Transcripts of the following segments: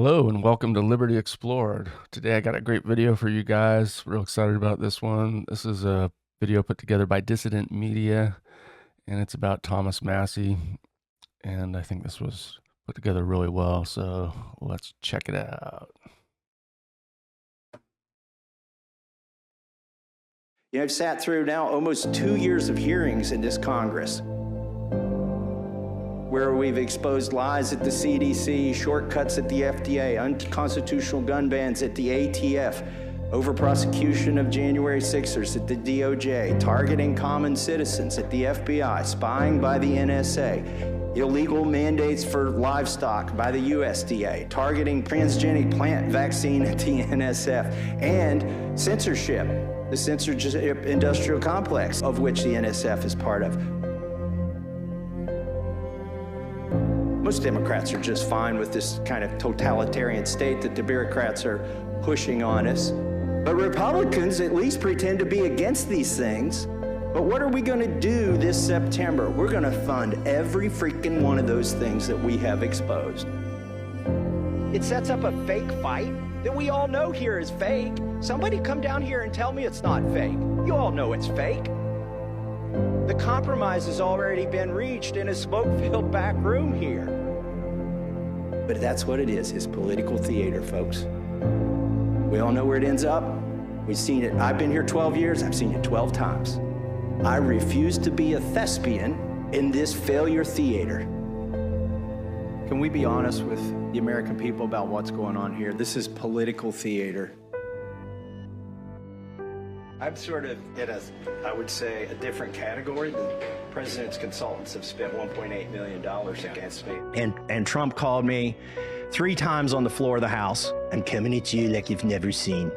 Hello and welcome to Liberty Explored. Today I got a great video for you guys. Real excited about this one. This is a video put together by Dissident Media, and it's about Thomas Massie. And I think this was put together really well, so let's check it out. Yeah, I've sat through now almost 2 years of hearings in this Congress, where we've exposed lies at the CDC, shortcuts at the FDA, unconstitutional gun bans at the ATF, over-prosecution of January 6ers at the DOJ, targeting common citizens at the FBI, spying by the NSA, illegal mandates for livestock by the USDA, targeting transgenic plant vaccine at the NSF, and censorship, the censorship industrial complex of which the NSF is part of. Most Democrats are just fine with this kind of totalitarian state that the bureaucrats are pushing on us. But Republicans at least pretend to be against these things. But what are we going to do this September? We're going to fund every freaking one of those things that we have exposed. It sets up a fake fight that we all know here is fake. Somebody come down here and tell me it's not fake. You all know it's fake. The compromise has already been reached in a smoke-filled back room here. But that's what it is political theater, folks. We all know where it ends up. We've seen it. I've been here 12 years. I've seen it 12 times. I refuse to be a thespian in this failure theater. Can we be honest with the American people about what's going on here? This is political theater. I'm sort of in I would say, a different category. The president's consultants have spent $1.8 million against me. And Trump called me 3 times on the floor of the House. I'm coming at you like you've never seen.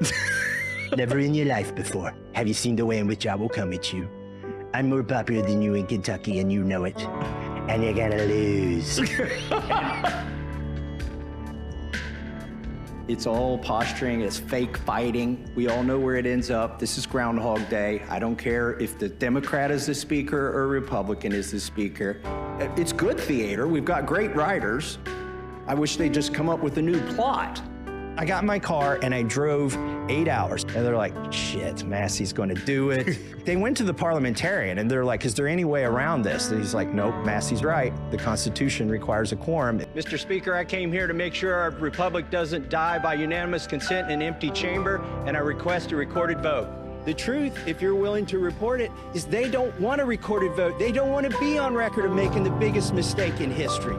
Never in your life before. Have you seen the way in which I will come at you? I'm more popular than you in Kentucky, and you know it. And you're gonna lose. It's all posturing, it's fake fighting. We all know where it ends up. This is Groundhog Day. I don't care if the Democrat is the speaker or Republican is the speaker. It's good theater. We've got great writers. I wish they'd just come up with a new plot. I got in my car and I drove 8 hours. And they're like, shit, Massie's gonna do it. They went to the parliamentarian and they're like, is there any way around this? And he's like, nope, Massie's right. The Constitution requires a quorum. Mr. Speaker, I came here to make sure our republic doesn't die by unanimous consent in an empty chamber, and I request a recorded vote. The truth, if you're willing to report it, is they don't want a recorded vote. They don't want to be on record of making the biggest mistake in history.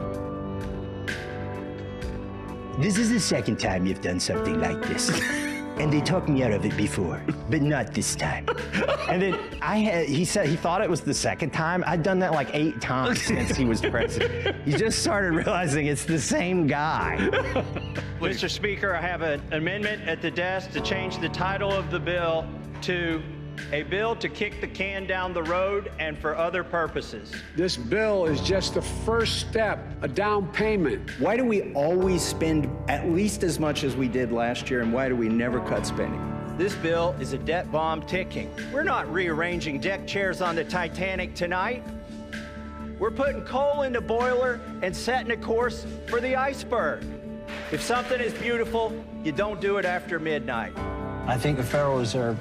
This is the second time you've done something like this. And they talked me out of it before, but not this time. And then he said he thought it was the second time. I'd done that like 8 times since he was president. He just started realizing it's the same guy. Mr. Speaker, I have an amendment at the desk to change the title of the bill to a bill to kick the can down the road and for other purposes. This bill is just the first step, a down payment. Why do we always spend at least as much as we did last year, and why do we never cut spending? This bill is a debt bomb ticking. We're not rearranging deck chairs on the Titanic tonight. We're putting coal in the boiler and setting a course for the iceberg. If something is beautiful, you don't do it after midnight. I think the Federal Reserve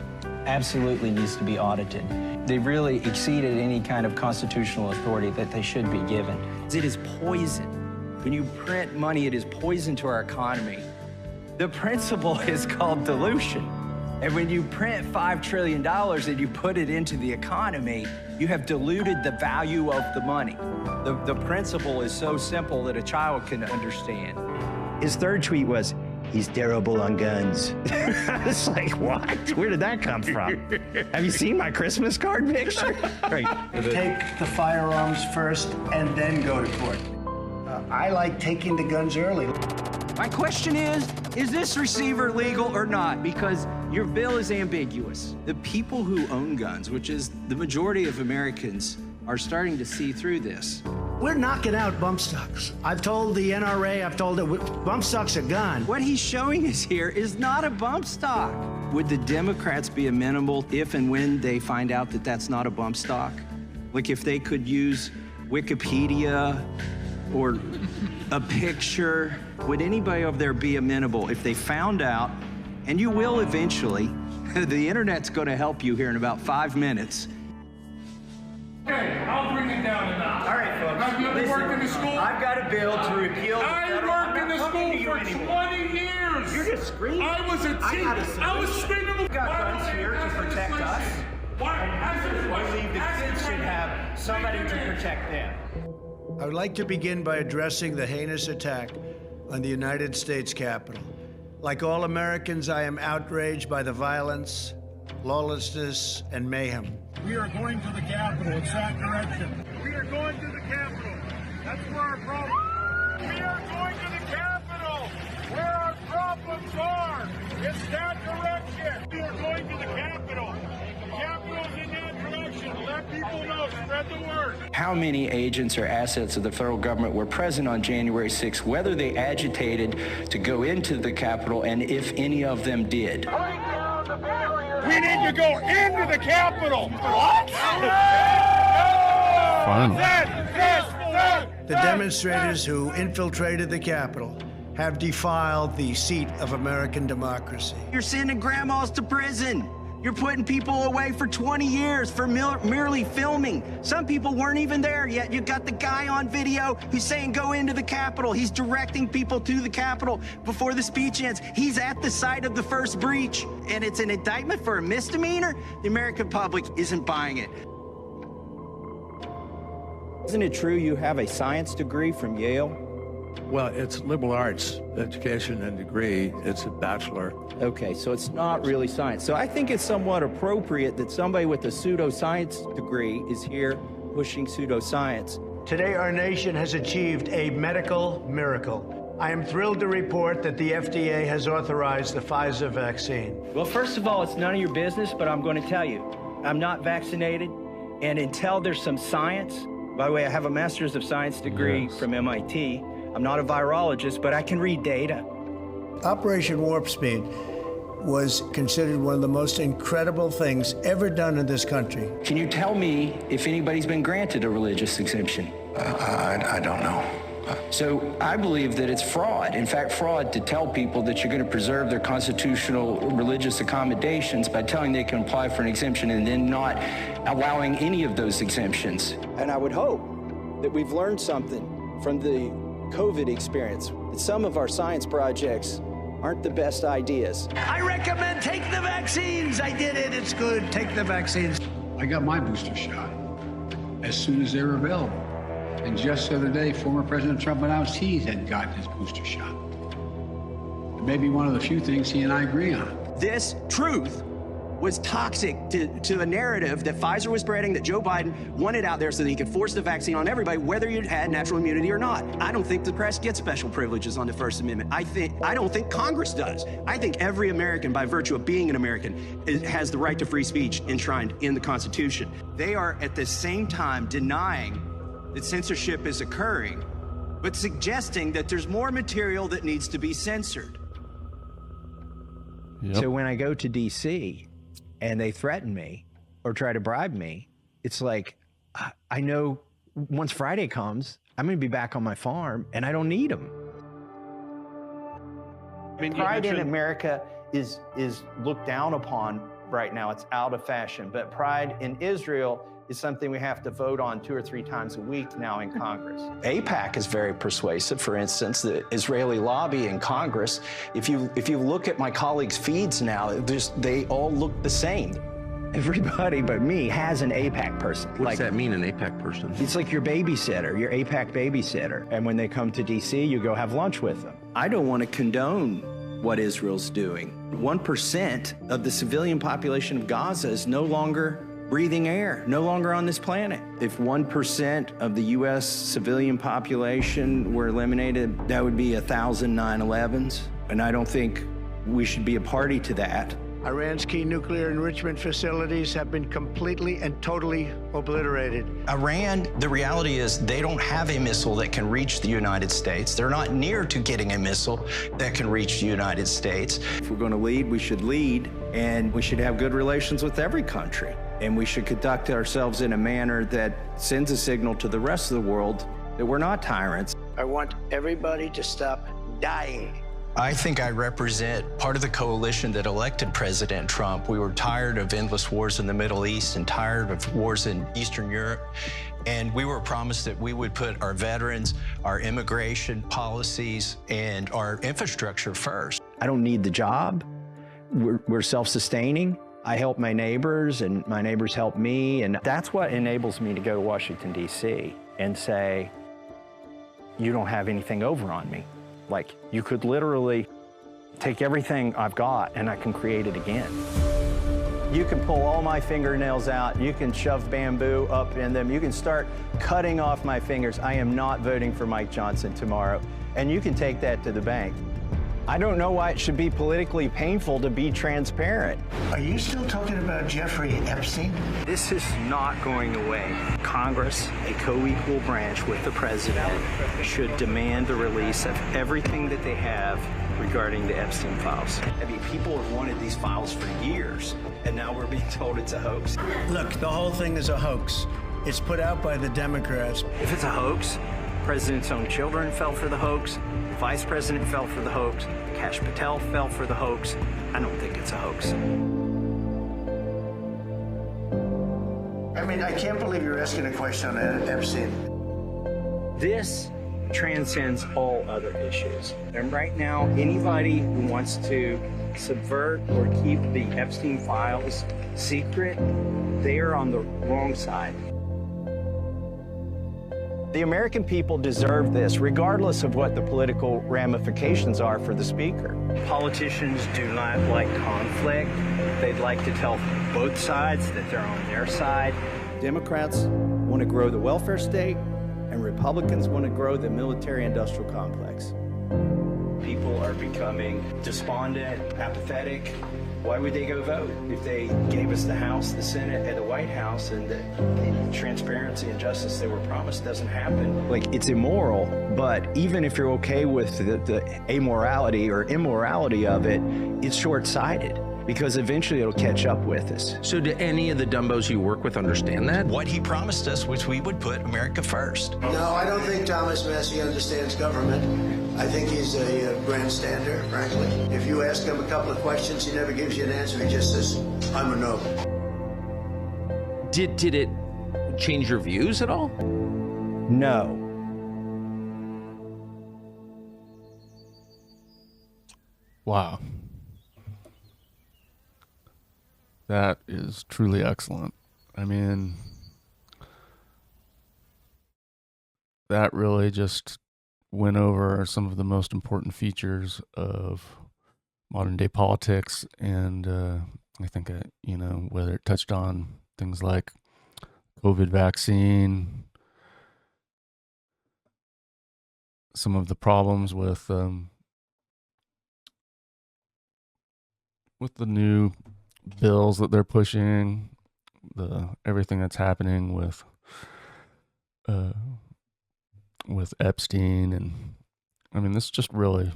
absolutely needs to be audited. They've really exceeded any kind of constitutional authority that they should be given. It is poison. When you print money, it is poison to our economy. The principle is called dilution. And when you print $5 trillion and you put it into the economy, you have diluted the value of the money. The principle is so simple that a child can understand. His third tweet was, he's terrible on guns. I was like, what? Where did that come from? Have you seen my Christmas card picture? Great. Take the firearms first and then go to court. I like taking the guns early. My question is this receiver legal or not? Because your bill is ambiguous. The people who own guns, which is the majority of Americans, are starting to see through this. We're knocking out bump stocks. I've told the NRA, I've told it, bump stock's a gun. What he's showing us here is not a bump stock. Would the Democrats be amenable if and when they find out that that's not a bump stock? Like if they could use Wikipedia or a picture would anybody over there be amenable if they found out, and you will eventually, the internet's going to help you here in about 5 minutes. Okay, I'll bring it down a notch. All right, folks. Have you ever worked in the school? I've got a bill to repeal. I worked in the school for 20 years. You're just screaming. I was a teacher. I was screaming. We've got guns here to protect us. I believe the kids should have somebody to protect them. I would like to begin by addressing the heinous attack on the United States Capitol. Like all Americans, I am outraged by the violence, lawlessness, and mayhem. We are going to the Capitol. It's that direction. We are going to the Capitol. That's where our problem. We are going to the Capitol. Where our problems are. It's that direction. We are going to the Capitol. The Capitol's in that direction. Let people know. Spread the word. How many agents or assets of the federal government were present on January 6th, whether they agitated to go into the Capitol, and if any of them did? We need to go into the Capitol. What? Fun. The demonstrators who infiltrated the Capitol have defiled the seat of American democracy. You're sending grandmas to prison. You're putting people away for 20 years for merely filming. Some people weren't even there yet. You got the guy on video who's saying go into the Capitol. He's directing people to the Capitol before the speech ends. He's at the site of the first breach, and it's an indictment for a misdemeanor? The American public isn't buying it. Isn't it true you have a science degree from Yale? Well, it's liberal arts education and degree. It's a bachelor. Okay, so it's not really science. So I think it's somewhat appropriate that somebody with a pseudoscience degree is here pushing pseudoscience. Today, our nation has achieved a medical miracle. I am thrilled to report that the FDA has authorized the Pfizer vaccine. Well, first of all, it's none of your business, but I'm going to tell you, I'm not vaccinated, and until there's some science, by the way, I have a master's of science degree from MIT. I'm not a virologist, but I can read data. Operation Warp Speed was considered one of the most incredible things ever done in this country. Can you tell me if anybody's been granted a religious exemption? I don't know. So I believe that it's fraud. In fact, fraud to tell people that you're going to preserve their constitutional religious accommodations by telling they can apply for an exemption and then not allowing any of those exemptions. And I would hope that we've learned something from the COVID experience, that some of our science projects aren't the best ideas. I recommend take the vaccines. I did it. It's good. Take the vaccines. I got my booster shot as soon as they were available. And just the other day, former President Trump announced he had gotten his booster shot. It may be one of the few things he and I agree on. This truth was toxic to a narrative that Pfizer was spreading, that Joe Biden wanted out there so that he could force the vaccine on everybody, whether you had natural immunity or not. I don't think the press gets special privileges on the First Amendment. I don't think Congress does. I think every American, by virtue of being an American, has the right to free speech enshrined in the Constitution. They are at the same time denying that censorship is occurring, but suggesting that there's more material that needs to be censored. Yep. So when I go to D.C., and they threaten me or try to bribe me, it's like, I know once Friday comes, I'm going to be back on my farm and I don't need them. Pride in America is looked down upon right now. It's out of fashion. But pride in Israel is something we have to vote on 2 or 3 times a week now in Congress. AIPAC is very persuasive. For instance, the Israeli lobby in Congress, if you look at my colleagues' feeds now, they all look the same. Everybody but me has an AIPAC person. What does that mean, an AIPAC person? It's like your babysitter, your AIPAC babysitter. And when they come to D.C., you go have lunch with them. I don't want to condone what Israel's doing. 1% of the civilian population of Gaza is no longer breathing air, no longer on this planet. If 1% of the U.S. civilian population were eliminated, that would be 1,000 9/11s. And I don't think we should be a party to that. Iran's key nuclear enrichment facilities have been completely and totally obliterated. Iran, the reality is they don't have a missile that can reach the United States. They're not near to getting a missile that can reach the United States. If we're going to lead, we should lead, and we should have good relations with every country. And we should conduct ourselves in a manner that sends a signal to the rest of the world that we're not tyrants. I want everybody to stop dying. I think I represent part of the coalition that elected President Trump. We were tired of endless wars in the Middle East and tired of wars in Eastern Europe. And we were promised that we would put our veterans, our immigration policies, and our infrastructure first. I don't need the job. We're self-sustaining. I help my neighbors and my neighbors help me. And that's what enables me to go to Washington, D.C. and say, you don't have anything over on me. Like, you could literally take everything I've got and I can create it again. You can pull all my fingernails out. You can shove bamboo up in them. You can start cutting off my fingers. I am not voting for Mike Johnson tomorrow. And you can take that to the bank. I don't know why it should be politically painful to be transparent. Are you still talking about Jeffrey Epstein? This is not going away. Congress, a co-equal branch with the president, should demand the release of everything that they have regarding the Epstein files. I mean, people have wanted these files for years, and now we're being told it's a hoax. Look, the whole thing is a hoax. It's put out by the Democrats. If it's a hoax, the president's own children fell for the hoax, the vice president fell for the hoax, Kash Patel fell for the hoax. I don't think it's a hoax. I mean, I can't believe you're asking a question on Epstein. This transcends all other issues. And right now, anybody who wants to subvert or keep the Epstein files secret, they are on the wrong side. The American people deserve this, regardless of what the political ramifications are for the speaker. Politicians do not like conflict. They'd like to tell both sides that they're on their side. Democrats want to grow the welfare state, and Republicans want to grow the military-industrial complex. People are becoming despondent, apathetic. Why would they go vote if they gave us the House, the Senate, and the White House, and the transparency and justice they were promised doesn't happen? Like, it's immoral, but even if you're okay with the amorality or immorality of it, it's short-sighted, because eventually it'll catch up with us. So do any of the dumbos you work with understand that? What he promised us, which we would put America first. No, I don't think Thomas Massie understands government. I think he's a grandstander, frankly. If you ask him a couple of questions, he never gives you an answer. He just says, I'm a no. Did it change your views at all? No. Wow. That is truly excellent. I mean, that really just went over some of the most important features of modern day politics. And I think, whether it touched on things like COVID vaccine, some of the problems with the new bills that they're pushing, everything that's happening with Epstein, and I mean, this just really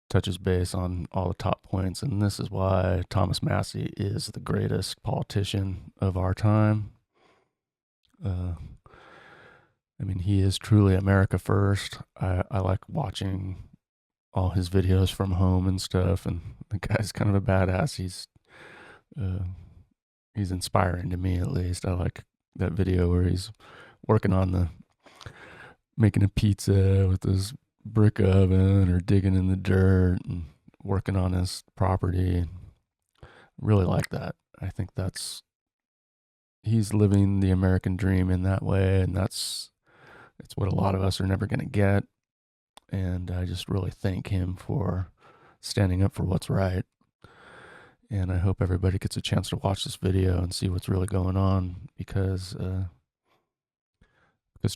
touches base on all the top points, and this is why Thomas Massie is the greatest politician of our time. I mean, he is truly America First. I like watching all his videos from home and stuff, and the guy's kind of a badass. He's inspiring to me, at least. I like that video where he's working on making a pizza with his brick oven, or digging in the dirt and working on his property. Really like that. I think he's living the American dream in that way, and it's what a lot of us are never going to get. And I just really thank him for standing up for what's right. And I hope everybody gets a chance to watch this video and see what's really going on, because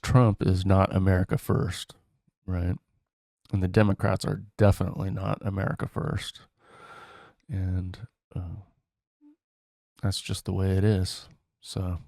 Trump is not America First, right? And the Democrats are definitely not America First. And that's just the way it is. So